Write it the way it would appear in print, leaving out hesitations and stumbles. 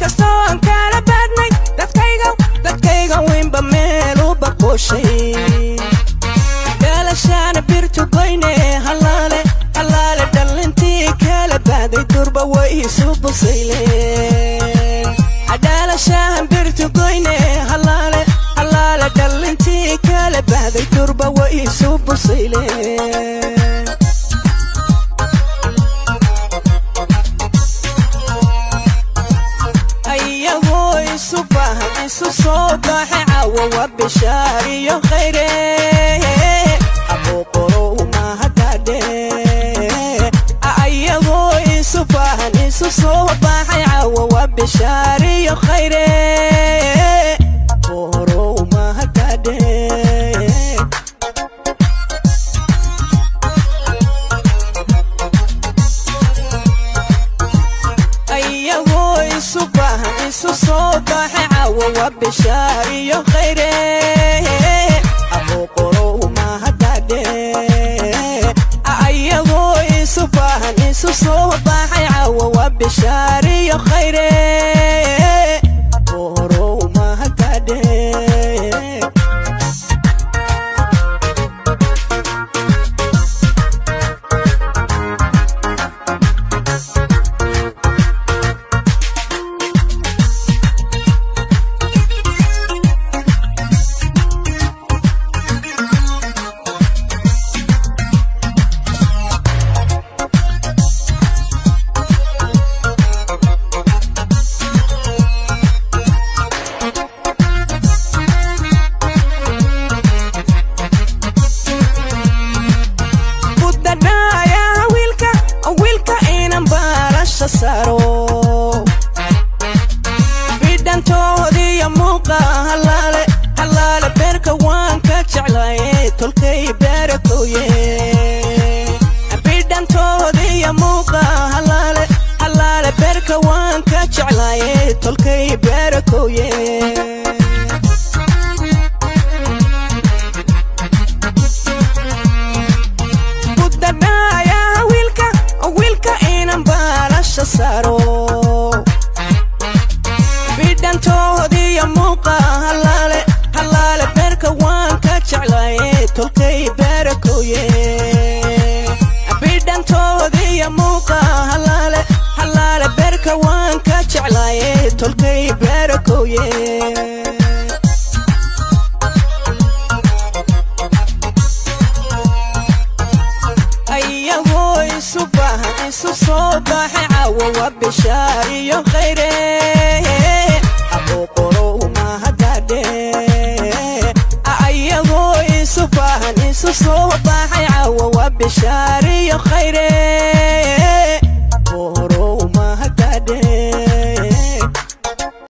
inkastoo aan kala badnay dadkayga weynba meel u baqooshay daalashana birtu goyne halaale dhalintii kala baaday durba way isu busayleen daalashan birtu goyne halaale dhalintii kala baaday durba way isu busayleen isu soo baxay caawa waa bishaariyo khayre aboqorow mahadadhe ayagoo isu baahan isu soo baxay caawa waa bishaariyo khayre aboqorow mahadadhe ayagoo isu baahan isu soo baxay وبشاري خيره أبوقرو ما هداده أيغو يسوفاهن يسوسو باحي عاو وبشاري خيره أبوقرو ما هداده saro bidan toodi ya muuqa halaale beerka waan ka jeclay tolkay beerkooye bidan toodi ya muuqa halaale beerka waan ka jeclay tolkay beerkooye saro bidan toodi ya muuqa halaale beerka waan ka jeclay tolkay beerkooye bidan toodi ya muuqa halaale beerka waan ka jeclay tolkay beerkooye ayagoo isu baahan isu soo baxay caawa waa bishaariyo khayre aboqorow mahadadhe ayagoo isu baahan isu soo baxay caawa waa bishaariyo khayre